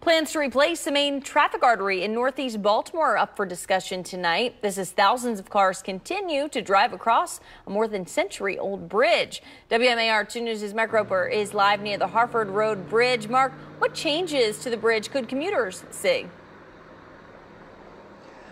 Plans to replace the main traffic artery in northeast Baltimore are up for discussion tonight. This as thousands of cars continue to drive across a more than century-old bridge. WMAR 2 News' Mark Roper is live near the Harford Rd Bridge. Mark, what changes to the bridge could commuters see?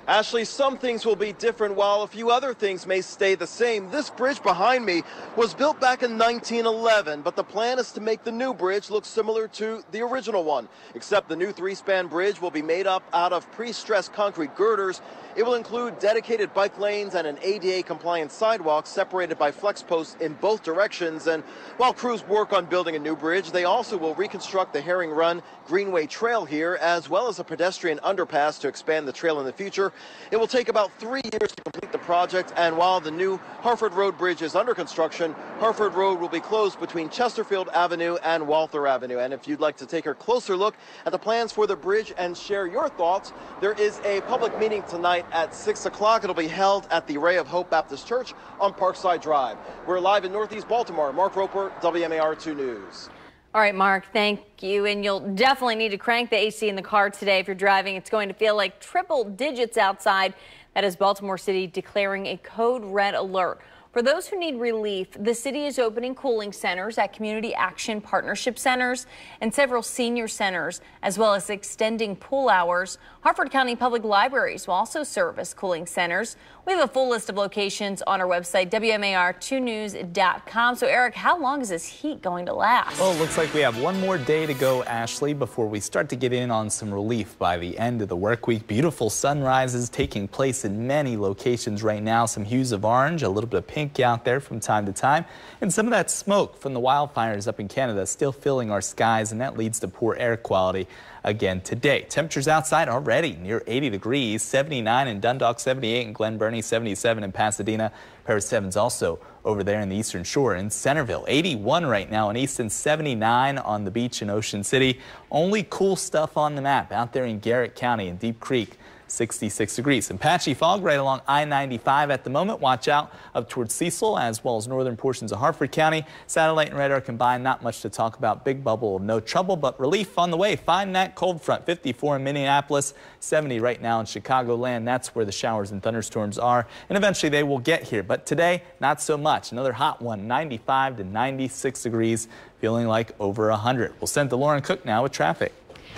Ashley, some things will be different while a few other things may stay the same. This bridge behind me was built back in 1911, but the plan is to make the new bridge look similar to the original one, except the new three-span bridge will be made up out of pre-stressed concrete girders. It will include dedicated bike lanes and an ADA-compliant sidewalk separated by flex posts in both directions. And while crews work on building a new bridge, they also will reconstruct the Herring Run Greenway Trail here, as well as a pedestrian underpass to expand the trail in the future. It will take about 3 years to complete the project, and while the new Harford Rd Bridge is under construction, Harford Road will be closed between Chesterfield Avenue and Walther Avenue. And if you'd like to take a closer look at the plans for the bridge and share your thoughts, there is a public meeting tonight at 6 o'clock. It'll be held at the Ray of Hope Baptist Church on Parkside Drive. We're live in Northeast Baltimore. Mark Roper, WMAR 2 News. All right, Mark, thank you. And you'll definitely need to crank the AC in the car today if you're driving. It's going to feel like triple digits outside. That is Baltimore City declaring a code red alert. For those who need relief, the city is opening cooling centers at Community Action Partnership Centers and several senior centers, as well as extending pool hours. Harford County Public Libraries will also serve as cooling centers. We have a full list of locations on our website, WMAR2news.com. So, Eric, how long is this heat going to last? Well, it looks like we have one more day to go, Ashley, before we start to get in on some relief by the end of the work week. Beautiful sunrises taking place in many locations right now. Some hues of orange, a little bit of pink out there from time to time, and some of that smoke from the wildfires up in Canada still filling our skies, and that leads to poor air quality again today. Temperatures outside already near 80 degrees, 79 in Dundalk, 78 in Glen Burnie, 77 in Pasadena. Paris 7's also over there in the Eastern Shore in Centerville. 81 right now in Easton, 79 on the beach in Ocean City. Only cool stuff on the map out there in Garrett County and Deep Creek. 66 degrees. Some patchy fog right along I-95 at the moment. Watch out up towards Cecil as well as northern portions of Harford County. Satellite and radar combined. Not much to talk about. Big bubble of no trouble, but relief on the way. Find that cold front. 54 in Minneapolis, 70 right now in Chicagoland. That's where the showers and thunderstorms are, and eventually they will get here. But today, not so much. Another hot one, 95 to 96 degrees, feeling like over 100. We'll send to Lauren Cook now with traffic.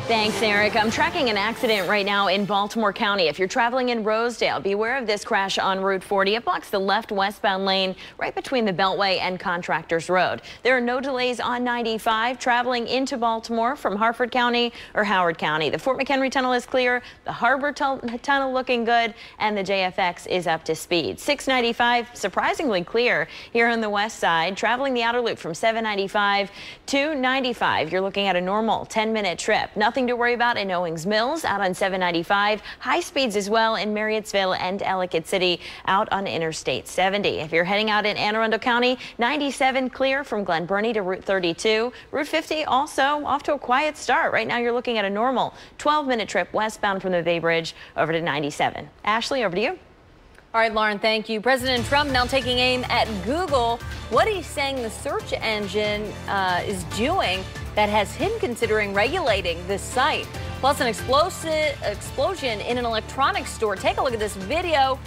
Thanks, Eric. I'm tracking an accident right now in Baltimore County. If you're traveling in Rosedale, beware of this crash on Route 40. It blocks the left westbound lane right between the Beltway and Contractors Road. There are no delays on 95 traveling into Baltimore from Harford County or Howard County. The Fort McHenry Tunnel is clear, the Harbor Tunnel looking good, and the JFX is up to speed. 695 surprisingly clear here on the west side. Traveling the outer loop from 795 to 95, you're looking at a normal 10-minute trip. Nothing to worry about in Owings Mills out on 795. High speeds as well in Marriottsville and Ellicott City out on Interstate 70. If you're heading out in Anne Arundel County, 97 clear from Glen Burnie to Route 32. Route 50 also off to a quiet start. Right now you're looking at a normal 12-minute trip westbound from the Bay Bridge over to 97. Ashley, over to you. All right, Lauren, thank you. President Trump now taking aim at Google. What he's saying the search engine is doing that has him considering regulating this site. Plus an explosion in an electronics store. Take a look at this video.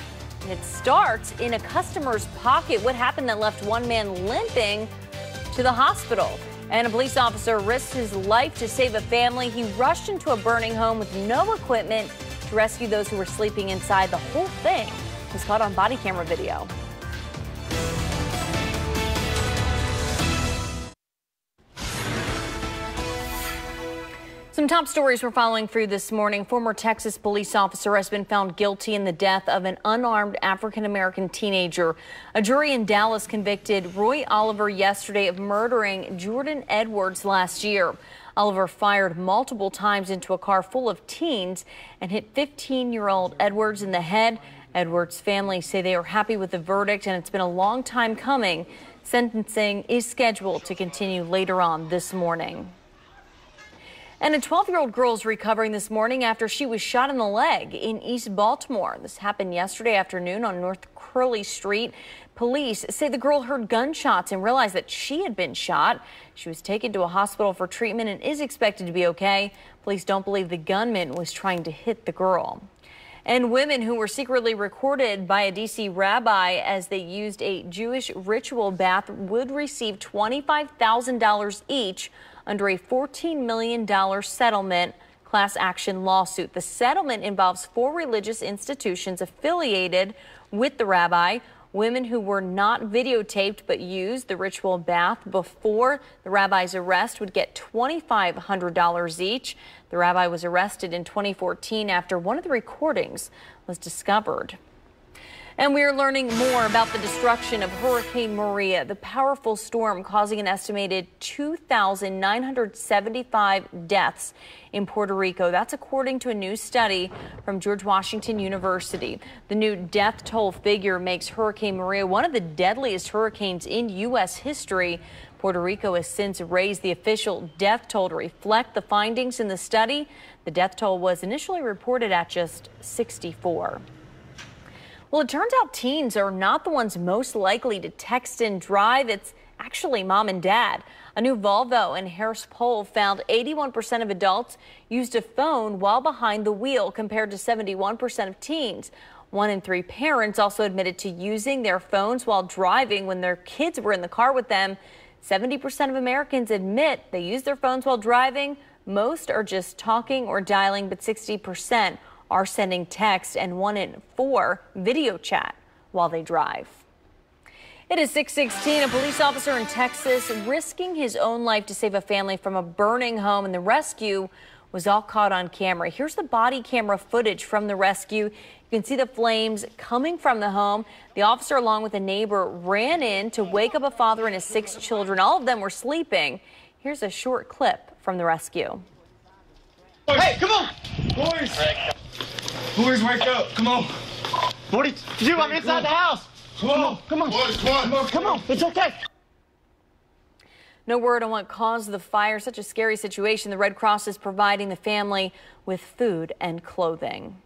It starts in a customer's pocket. What happened that left one man limping to the hospital? And a police officer risked his life to save a family. He rushed into a burning home with no equipment to rescue those who were sleeping inside. The whole thing was caught on body camera video. Some top stories we're following through this morning. Former Texas police officer has been found guilty in the death of an unarmed African-American teenager. A jury in Dallas convicted Roy Oliver yesterday of murdering Jordan Edwards last year. Oliver fired multiple times into a car full of teens and hit 15-year-old Edwards in the head. Edwards' family say they are happy with the verdict, and it's been a long time coming. Sentencing is scheduled to continue later on this morning. And a 12-year-old girl is recovering this morning after she was shot in the leg in East Baltimore. This happened yesterday afternoon on North Curley Street. Police say the girl heard gunshots and realized that she had been shot. She was taken to a hospital for treatment and is expected to be okay. Police don't believe the gunman was trying to hit the girl. And women who were secretly recorded by a D.C. rabbi as they used a Jewish ritual bath would receive $25,000 each under a $14 million settlement class action lawsuit. The settlement involves 4 religious institutions affiliated with the rabbi. Women who were not videotaped but used the ritual bath before the rabbi's arrest would get $2,500 each. The rabbi was arrested in 2014 after one of the recordings was discovered. And we are learning more about the destruction of Hurricane Maria, the powerful storm causing an estimated 2,975 deaths in Puerto Rico. That's according to a new study from George Washington University. The new death toll figure makes Hurricane Maria one of the deadliest hurricanes in U.S. history. Puerto Rico has since raised the official death toll to reflect the findings in the study. The death toll was initially reported at just 64. Well, it turns out teens are not the ones most likely to text and drive. It's actually mom and dad. A new Volvo and Harris poll found 81% of adults used a phone while behind the wheel compared to 71% of teens. 1 in 3 parents also admitted to using their phones while driving when their kids were in the car with them. 70% of Americans admit they use their phones while driving. Most are just talking or dialing, but 60% are sending text, and 1 in 4 video chat while they drive. It is 6:16. A police officer in Texas risking his own life to save a family from a burning home, and the rescue was all caught on camera. Here's the body camera footage from the rescue. You can see the flames coming from the home. The officer, along with a neighbor, ran in to wake up a father and his 6 children. All of them were sleeping. Here's a short clip from the rescue. Hey, come on! Boys! Boys, wake up! Come on! 42, I'm inside the house! Come on! Come on! Boys, come on! Come on! It's okay! No word on what caused the fire. Such a scary situation. The Red Cross is providing the family with food and clothing.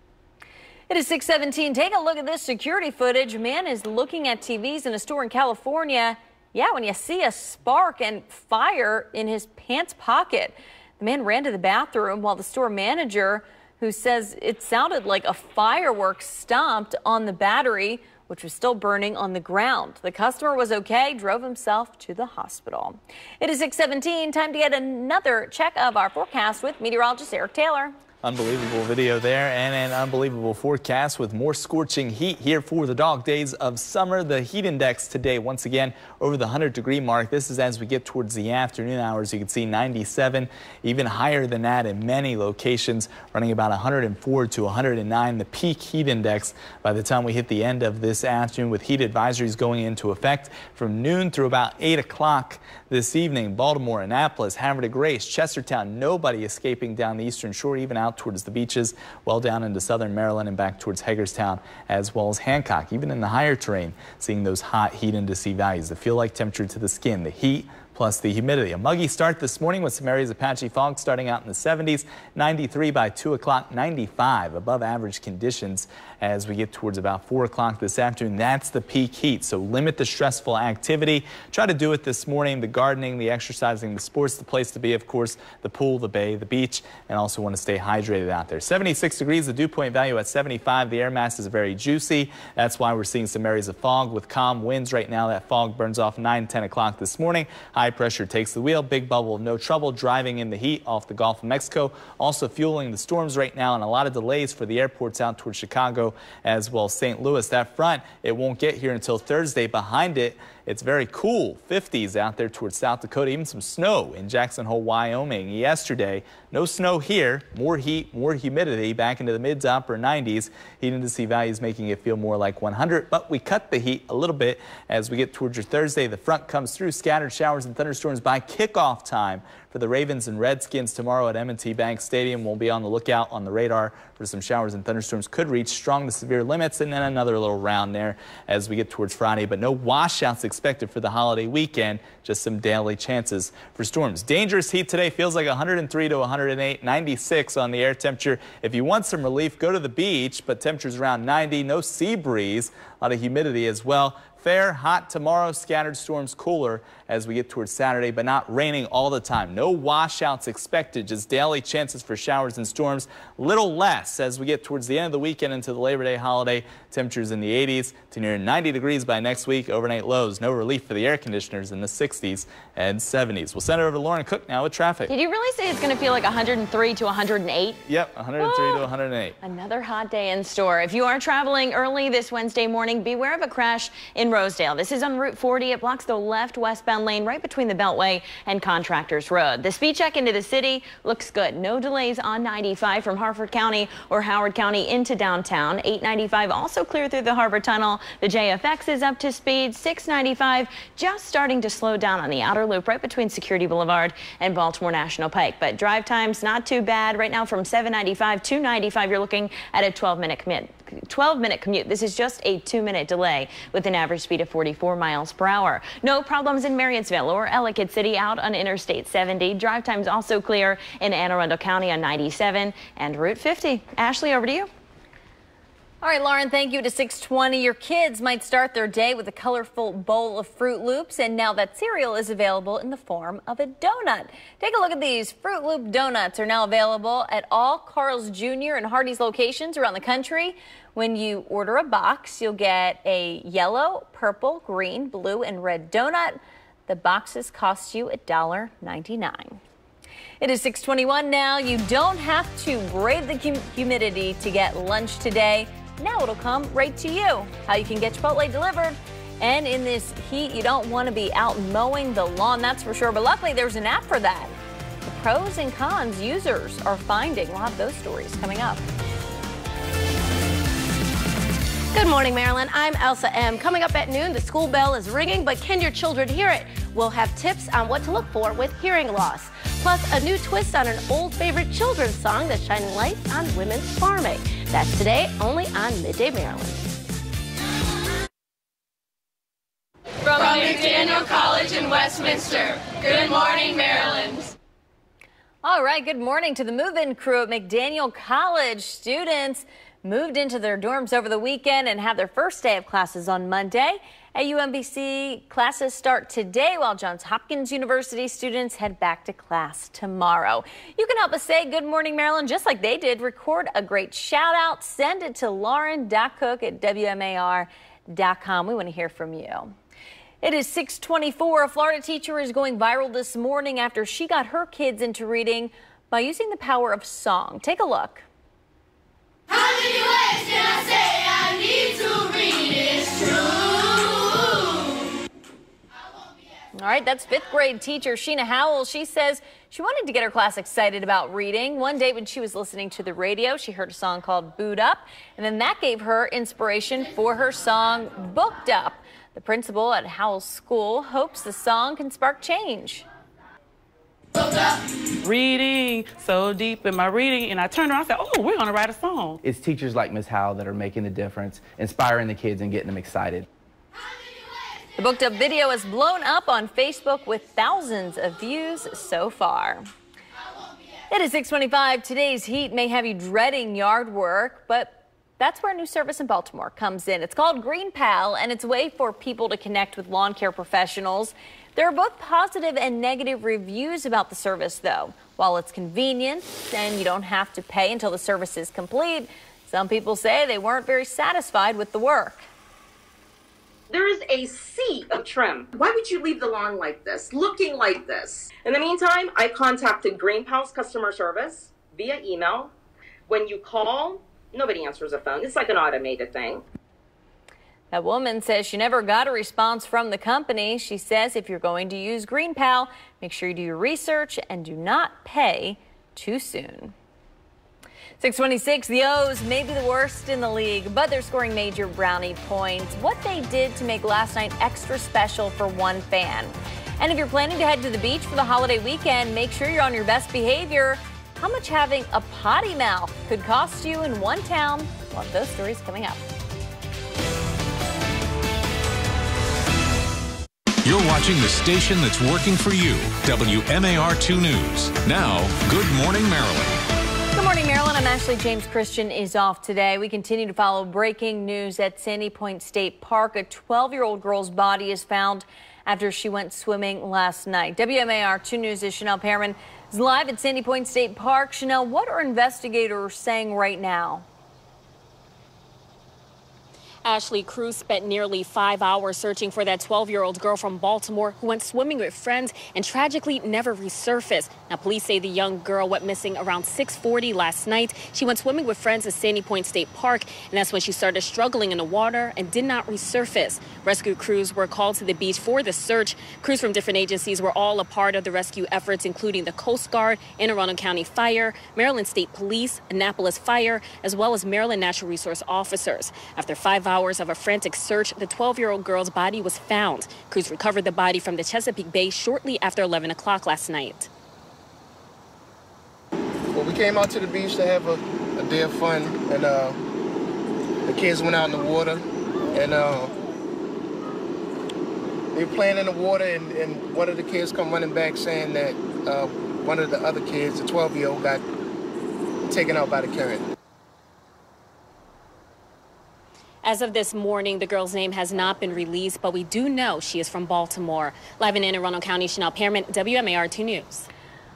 It is 6:17. Take a look at this security footage. A man is looking at TVs in a store in California. Yeah, when you see a spark and fire in his pants pocket. The man ran to the bathroom while the store manager, who says it sounded like a firework, stomped on the battery, which was still burning on the ground. The customer was okay, drove himself to the hospital. It is 6:17. Time to get another check of our forecast with meteorologist Eric Taylor. Unbelievable video there and an unbelievable forecast with more scorching heat here for the dog days of summer. The heat index today, once again, over the 100-degree mark. This is as we get towards the afternoon hours. You can see 97, even higher than that in many locations, running about 104 to 109. The peak heat index by the time we hit the end of this afternoon, with heat advisories going into effect from noon through about 8 o'clock this evening. Baltimore, Annapolis, Harford Rd, Chestertown, nobody escaping down the eastern shore, even out towards the beaches, well down into southern Maryland and back towards Hagerstown, as well as Hancock. Even in the higher terrain, seeing those hot heat indice values. The feel-like temperature to the skin, the heat plus the humidity. A muggy start this morning with some areas of patchy fog starting out in the 70s. 93 by 2 o'clock, 95 above average conditions as we get towards about 4 o'clock this afternoon. That's the peak heat, so limit the stressful activity. Try to do it this morning. The gardening, the exercising, the sports, the place to be, of course, the pool, the bay, the beach, and also want to stay hydrated out there. 76 degrees, the dew point value at 75. The air mass is very juicy. That's why we're seeing some areas of fog with calm winds right now. That fog burns off 9, 10 o'clock this morning. High pressure takes the wheel. Big bubble, no trouble driving in the heat off the Gulf of Mexico. Also fueling the storms right now, and a lot of delays for the airports out towards Chicago as well as St. Louis. That front, it won't get here until Thursday. Behind it, it's very cool. 50s out there towards South Dakota. Even some snow in Jackson Hole, Wyoming yesterday. No snow here. More heat, more humidity, back into the mid to upper 90s. Heat index values making it feel more like 100, but we cut the heat a little bit as we get towards your Thursday. The front comes through, scattered showers and thunderstorms by kickoff time for the Ravens and Redskins tomorrow at M&T Bank Stadium. We'll be on the lookout on the radar for some showers and thunderstorms. Could reach strong to severe limits, and then another little round there as we get towards Friday. But no washouts expected for the holiday weekend, just some daily chances for storms. Dangerous heat today, feels like 103 to 108, 96 on the air temperature. If you want some relief, go to the beach, but temperatures around 90, no sea breeze, a lot of humidity as well. Fair, hot tomorrow, scattered storms cooler as we get towards Saturday, but not raining all the time. No washouts expected, just daily chances for showers and storms. Little less as we get towards the end of the weekend into the Labor Day holiday. Temperatures in the 80s to near 90 degrees by next week. Overnight lows, no relief for the air conditioners in the 60s and 70s. We'll send it over to Lauren Cook now with traffic. Did you really say it's going to feel like 103 to 108? Yep, 103 to 108. Another hot day in store. If you are traveling early this Wednesday morning, beware of a crash in Rosedale. This is on Route 40. It blocks the left westbound lane right between the Beltway and Contractors Road. The speed check into the city looks good. No delays on 95 from Harford County or Howard County into downtown. 895 also clear through the Harbor Tunnel. The JFX is up to speed. 695 just starting to slow down on the outer loop right between Security Boulevard and Baltimore National Pike. But drive times not too bad. Right now from 795 to 95, you're looking at a 12-minute commute. This is just a 2-minute delay with an average speed of 44 miles per hour. No problems in Marriottsville or Ellicott City out on Interstate 70. Drive times also clear in Anne Arundel County on 97 and Route 50. Ashley, over to you. All right, Lauren, thank you. To 6:20, your kids might start their day with a colorful bowl of Fruit Loops, and now that cereal is available in the form of a donut. Take a look at these. Fruit Loop donuts are now available at all Carl's Jr. and Hardee's locations around the country. When you order a box, you'll get a yellow, purple, green, blue, and red donut. The boxes cost you $1.99. It is 6:21 now. You don't have to brave the humidity to get lunch today. Now it'll come right to you. How you can get Chipotle delivered. And in this heat, you don't want to be out mowing the lawn, that's for sure. But luckily, there's an app for that. The pros and cons users are finding. We'll have those stories coming up. Good morning, Maryland. I'm Elsa M. Coming up at noon, the school bell is ringing, but can your children hear it? We'll have tips on what to look for with hearing loss. Plus, a new twist on an old favorite children's song that's shining lights on women's farming. That's today, only on Midday Maryland. From McDaniel College in Westminster. Good morning, Maryland. All right, good morning to the move-in crew at McDaniel College. Students moved into their dorms over the weekend and have their first day of classes on Monday. At UMBC, classes start today while Johns Hopkins University students head back to class tomorrow. You can help us say Good Morning Maryland just like they did. Record a great shout out. Send it to lauren.cook@WMAR.com. We want to hear from you. It is 6:24. A Florida teacher is going viral this morning after she got her kids into reading by using the power of song. Take a look. How many ways can I say I need to read? It's true. All right, that's 5th grade teacher Sheena Howell. She says she wanted to get her class excited about reading. One day when she was listening to the radio, she heard a song called Boot Up, and then that gave her inspiration for her song Booked Up. The principal at Howell's school hopes the song can spark change. Reading so deep in my reading, and I turned around and said, oh, we're going to write a song. It's teachers like Ms. Howell that are making the difference, inspiring the kids and getting them excited. The Booked Up video has blown up on Facebook with thousands of views so far. It is 6:25. Today's heat may have you dreading yard work, but that's where a new service in Baltimore comes in. It's called Green Pal, and it's a way for people to connect with lawn care professionals. There are both positive and negative reviews about the service, though. While it's convenient and you don't have to pay until the service is complete, some people say they weren't very satisfied with the work. There is a sea of trim. Why would you leave the lawn like this, looking like this? In the meantime, I contacted Green Pal's customer service via email. When you call, nobody answers the phone. It's like an automated thing. That woman says she never got a response from the company. She says if you're going to use Green Pal, make sure you do your research and do not pay too soon. 6:26, the O's may be the worst in the league, but they're scoring major brownie points. What they did to make last night extra special for one fan. And if you're planning to head to the beach for the holiday weekend, make sure you're on your best behavior. How much having a potty mouth could cost you in one town? We'll have those stories coming up. You're watching the station that's working for you, WMAR2 News. Now, Good Morning Maryland. Good morning, Maryland. I'm Ashley. James Christian is off today. We continue to follow breaking news at Sandy Point State Park. A 12-year-old girl's body is found after she went swimming last night. WMAR2 News' Chanel Perriman is live at Sandy Point State Park. Chanel, what are investigators saying right now? Ashley, crews spent nearly 5 hours searching for that 12-year-old girl from Baltimore who went swimming with friends and tragically never resurfaced. Now, police say the young girl went missing around 6:40 last night. She went swimming with friends at Sandy Point State Park, and that's when she started struggling in the water and did not resurface. Rescue crews were called to the beach for the search. Crews from different agencies were all a part of the rescue efforts, including the Coast Guard, Anne Arundel County Fire, Maryland State Police, Annapolis Fire, as well as Maryland Natural Resource officers. After 5 hours of a frantic search, the 12-year-old girl's body was found. Crews recovered the body from the Chesapeake Bay shortly after 11 o'clock last night. Well, we came out to the beach to have a day of fun, and the kids went out in the water, and they were playing in the water, and one of the kids come running back saying that one of the other kids, the 12-year-old, got taken out by the current. As of this morning, the girl's name has not been released, but we do know she is from Baltimore. Live in Anne Arundel County, Chanel Perriman, WMAR2 News.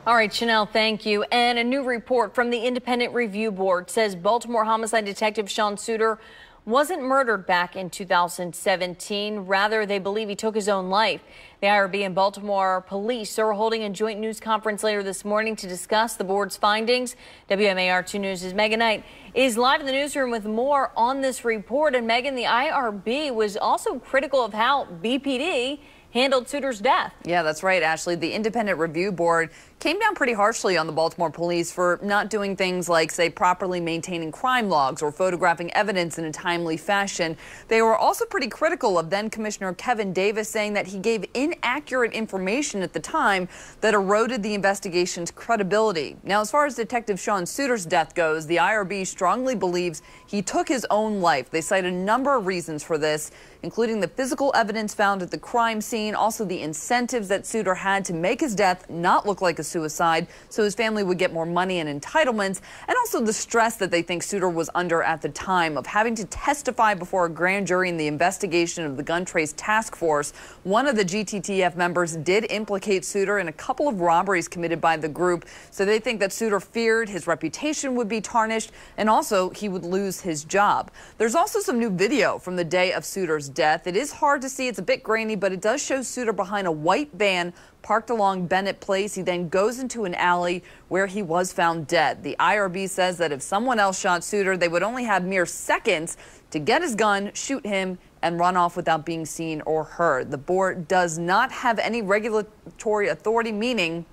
All right, Chanel, thank you. And a new report from the Independent Review Board says Baltimore homicide detective Sean Suter wasn't murdered back in 2017. Rather, they believe he took his own life. The IRB and Baltimore police are holding a joint news conference later this morning to discuss the board's findings. WMAR2 News' Megan Knight is live in the newsroom with more on this report. And Megan, the IRB was also critical of how BPD handled Suter's death. Yeah, that's right, Ashley. The Independent Review Board came down pretty harshly on the Baltimore police for not doing things like, say, properly maintaining crime logs or photographing evidence in a timely fashion. They were also pretty critical of then Commissioner Kevin Davis, saying that he gave inaccurate information at the time that eroded the investigation's credibility. Now, as far as Detective Sean Suter's death goes, the IRB strongly believes he took his own life. They cite a number of reasons for this, including the physical evidence found at the crime scene, also the incentives that Suter had to make his death not look like a suicide so his family would get more money and entitlements, and also the stress that they think Suter was under at the time of having to testify before a grand jury in the investigation of the gun trace task force. One of the GTTF members did implicate Suter in a couple of robberies committed by the group, so they think that Suter feared his reputation would be tarnished and also he would lose his job. There's also some new video from the day of Suter's death. It is hard to see. It's a bit grainy, but it does show Suter behind a white van parked along Bennett Place. He then goes into an alley where he was found dead. The IRB says that if someone else shot Suter, they would only have mere seconds to get his gun, shoot him, and run off without being seen or heard. The board does not have any regulatory authority, meaning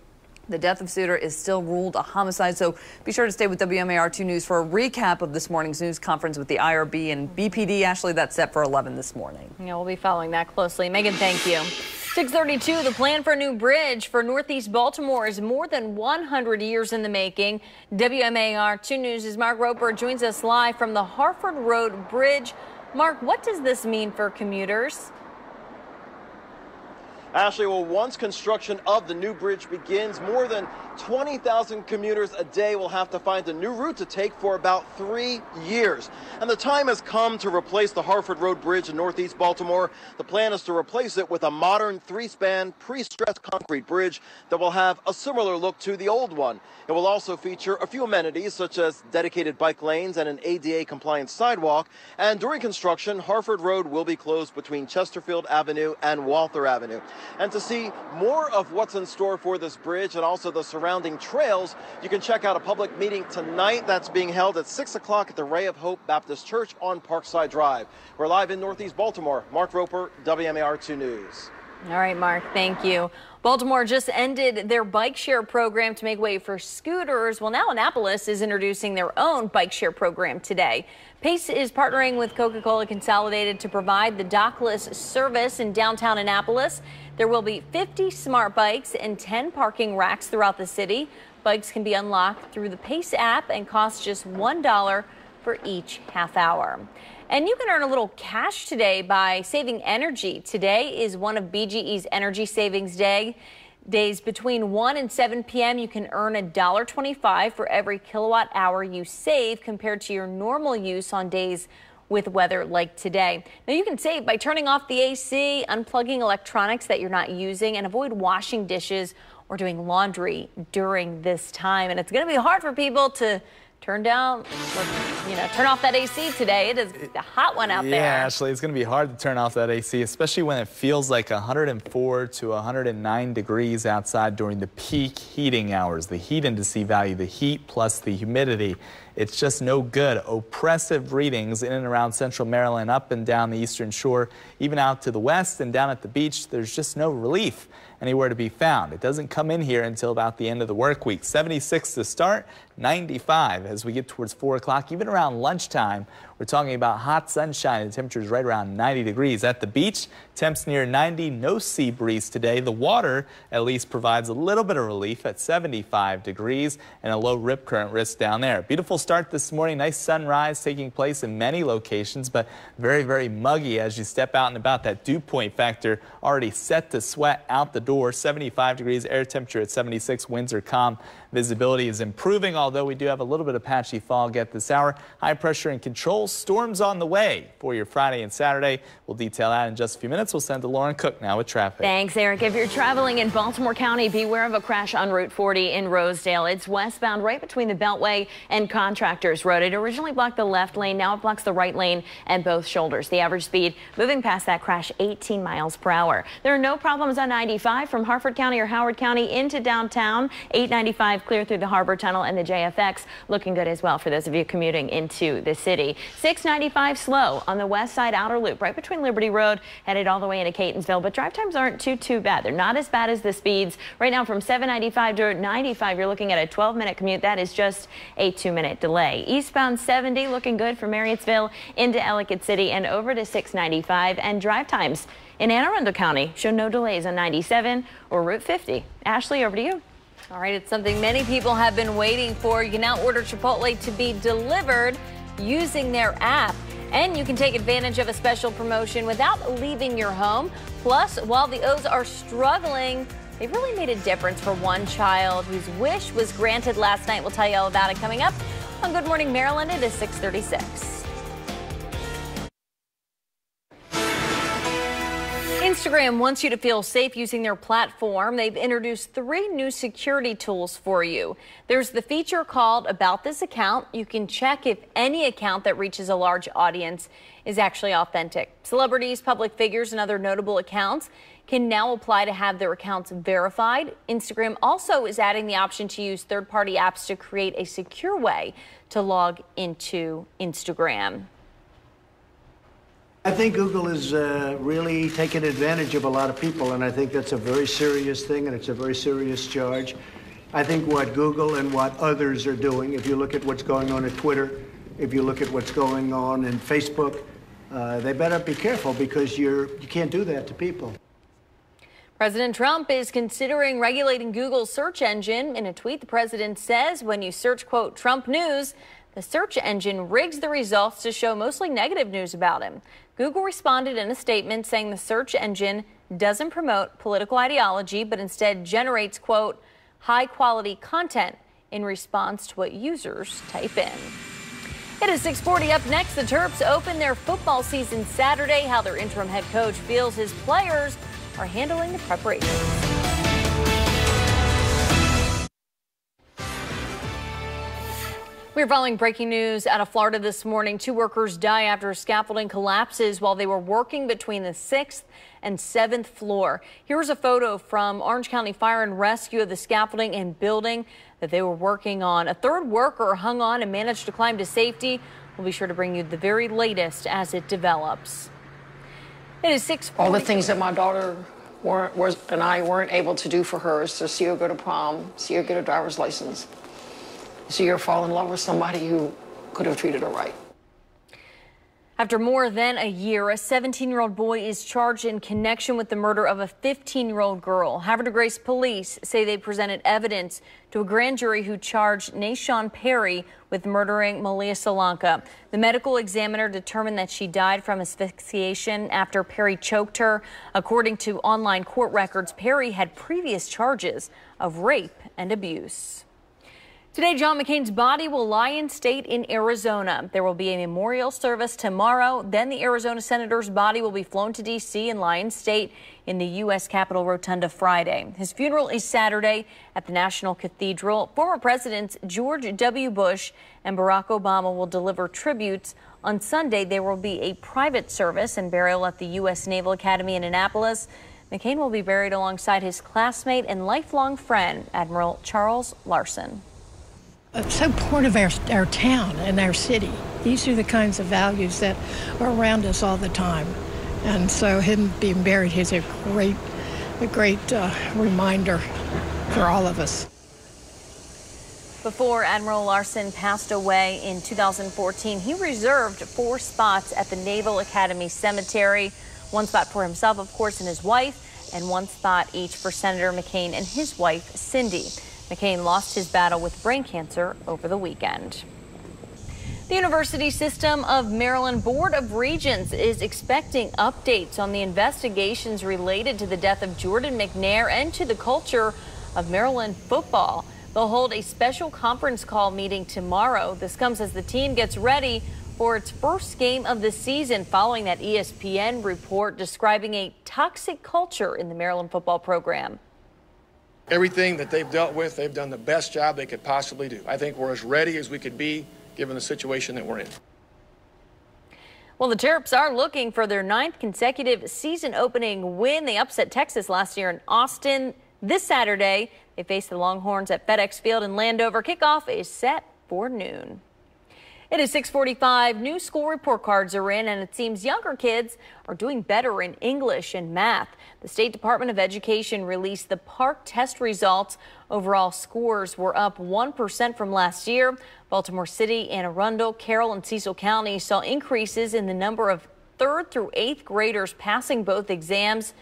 the death of Suter is still ruled a homicide. So be sure to stay with WMAR2 News for a recap of this morning's news conference with the IRB and BPD. Ashley, that's set for 11 this morning. Yeah, we'll be following that closely. Megan, thank you. 6:32, the plan for a new bridge for Northeast Baltimore is more than 100 years in the making. WMAR2 News' Mark Roper joins us live from the Harford Rd Bridge. Mark, what does this mean for commuters? Ashley, well, once construction of the new bridge begins, more than 20,000 commuters a day will have to find a new route to take for about 3 years. And the time has come to replace the Harford Rd Bridge in Northeast Baltimore. The plan is to replace it with a modern 3-span pre-stressed concrete bridge that will have a similar look to the old one. It will also feature a few amenities such as dedicated bike lanes and an ADA-compliant sidewalk. And during construction, Harford Road will be closed between Chesterfield Avenue and Walther Avenue. And to see more of what's in store for this bridge and also the surrounding trails, you can check out a public meeting tonight that's being held at 6 o'clock at the Ray of Hope Baptist Church on Parkside Drive. We're live in Northeast Baltimore. Mark Roper, WMAR2 News. All right, Mark, thank you. Baltimore just ended their bike share program to make way for scooters. Well, now Annapolis is introducing their own bike share program today. Pace is partnering with Coca-Cola Consolidated to provide the dockless service in downtown Annapolis. There will be 50 smart bikes and 10 parking racks throughout the city. Bikes can be unlocked through the Pace app and cost just $1 for each half hour. And you can earn a little cash today by saving energy. Today is one of BGE's Energy Savings Days between 1 and 7 p.m. You can earn $1.25 for every kilowatt hour you save compared to your normal use on days with weather like today. Now you can save by turning off the AC, unplugging electronics that you're not using, and avoid washing dishes or doing laundry during this time. And it's going to be hard for people to turn off that AC today. It is a hot one out there. Yeah, Ashley, it's going to be hard to turn off that AC, especially when it feels like 104 to 109 degrees outside during the peak heating hours. The heat indice value, the heat plus the humidity, it's just no good. Oppressive readings in and around central Maryland, up and down the eastern shore, even out to the west and down at the beach. There's just no relief anywhere to be found. It doesn't come in here until about the end of the work week. 76 to start, 95 as we get towards 4 o'clock, even around lunchtime. We're talking about hot sunshine. The temperature is right around 90 degrees. At the beach, temps near 90, no sea breeze today. The water at least provides a little bit of relief at 75 degrees and a low rip current risk down there. Beautiful start this morning. Nice sunrise taking place in many locations, but very, very muggy as you step out and about. That dew point factor already set to sweat out the door. 75 degrees, air temperature at 76, winds are calm. Visibility is improving, although we do have a little bit of patchy fog at this hour. High pressure in control. Storms on the way for your Friday and Saturday. We'll detail that in just a few minutes. We'll send to Lauren Cook now with traffic. Thanks, Eric. If you're traveling in Baltimore County, beware of a crash on Route 40 in Rosedale. It's westbound right between the Beltway and Contractors Road. It originally blocked the left lane. Now it blocks the right lane and both shoulders. The average speed moving past that crash 18 miles per hour. There are no problems on 95 from Harford County or Howard County into downtown. 895 clear through the Harbor Tunnel and the JFX. Looking good as well for those of you commuting into the city. 695 slow on the west side outer loop right between Liberty Road headed all the way into Catonsville, but drive times aren't too bad. They're not as bad as the speeds. Right now from 795 to 95 you're looking at a 12-minute commute. That is just a 2-minute delay. Eastbound 70 looking good from Marriottsville into Ellicott City and over to 695, and drive times in Anne Arundel County show no delays on 97 or Route 50. Ashley, over to you. All right, it's something many people have been waiting for. You can now order Chipotle to be delivered using their app, and you can take advantage of a special promotion without leaving your home. Plus, while the O's are struggling, they've really made a difference for one child whose wish was granted last night. We'll tell you all about it coming up on Good Morning Maryland. It is 6:36. Instagram wants you to feel safe using their platform. They've introduced 3 new security tools for you. There's the feature called About This Account. You can check if any account that reaches a large audience is actually authentic. Celebrities, public figures, and other notable accounts can now apply to have their accounts verified. Instagram also is adding the option to use third-party apps to create a secure way to log into Instagram. I think Google is really taking advantage of a lot of people, and I think that's a very serious thing, and it's a very serious charge. I think what Google and what others are doing, if you look at what's going on at Twitter, if you look at what's going on in Facebook, they better be careful, because you can't do that to people. President Trump is considering regulating Google's search engine. In a tweet, the president says when you search, quote, Trump news, the search engine rigs the results to show mostly negative news about him. Google responded in a statement saying the search engine doesn't promote political ideology, but instead generates, quote, high-quality content in response to what users type in. It is 6:40. Up next, the Terps open their football season Saturday. How their interim head coach feels his players are handling the preparations. We're following breaking news out of Florida this morning. 2 workers die after scaffolding collapses while they were working between the 6th and 7th floor. Here's a photo from Orange County Fire and Rescue of the scaffolding and building that they were working on. A 3rd worker hung on and managed to climb to safety. We'll be sure to bring you the very latest as it develops. It is 6:40. All the things that my daughter and I weren't able to do for her is to see her go to prom, see her get a driver's license, see her fall in love with somebody who could have treated her right. After more than a year, a 17-year-old boy is charged in connection with the murder of a 15-year-old girl. Harford Rd police say they presented evidence to a grand jury who charged Nashawn Perry with murdering Malia Solanka. The medical examiner determined that she died from asphyxiation after Perry choked her. According to online court records, Perry had previous charges of rape and abuse. Today, John McCain's body will lie in state in Arizona. There will be a memorial service tomorrow. Then the Arizona senator's body will be flown to D.C. and lie in state in the U.S. Capitol Rotunda Friday. His funeral is Saturday at the National Cathedral. Former Presidents George W. Bush and Barack Obama will deliver tributes. On Sunday, there will be a private service and burial at the U.S. Naval Academy in Annapolis. McCain will be buried alongside his classmate and lifelong friend, Admiral Charles Larson. So part of our town and our city. These are the kinds of values that are around us all the time. And so him being buried is a great reminder for all of us. Before Admiral Larson passed away in 2014, he reserved 4 spots at the Naval Academy Cemetery. 1 spot for himself, of course, and his wife, and 1 spot each for Senator McCain and his wife, Cindy. McCain lost his battle with brain cancer over the weekend. The University System of Maryland Board of Regents is expecting updates on the investigations related to the death of Jordan McNair and to the culture of Maryland football. They'll hold a special conference call meeting tomorrow. This comes as the team gets ready for its first game of the season following that ESPN report describing a toxic culture in the Maryland football program. Everything that they've dealt with, they've done the best job they could possibly do. I think we're as ready as we could be given the situation that we're in. Well, the Terps are looking for their 9th consecutive season opening win. They upset Texas last year in Austin. This Saturday, they face the Longhorns at FedEx Field in Landover. Kickoff is set for noon. It is 6:45. New school report cards are in, and it seems younger kids are doing better in English and math. The State Department of Education released the PARCC test results. Overall scores were up 1% from last year. Baltimore City, Anne Arundel, Carroll, and Cecil County saw increases in the number of 3rd through 8th graders passing both exams.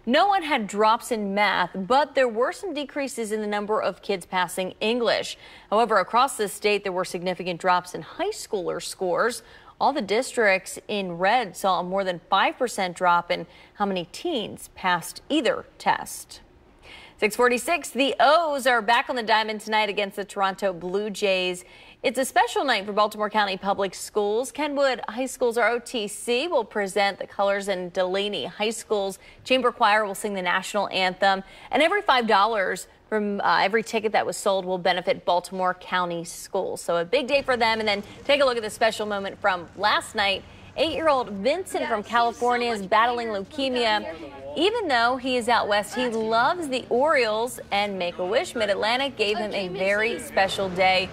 No one had drops in math, but there were some decreases in the number of kids passing English. However, across the state, there were significant drops in high schooler scores. All the districts in red saw a more than 5% drop in how many teens passed either test. 6:46, the O's are back on the diamond tonight against the Toronto Blue Jays. It's a special night for Baltimore County Public Schools. Kenwood High School's ROTC will present the colors, and Delaney High School's Chamber Choir will sing the national anthem. And every $5 from every ticket that was sold will benefit Baltimore County Schools. So a big day for them. And then take a look at the special moment from last night. 8-year-old Vincent from California is battling leukemia. Even though he is out west, he loves the Orioles, and Make-A-Wish Mid-Atlantic gave him a very special day.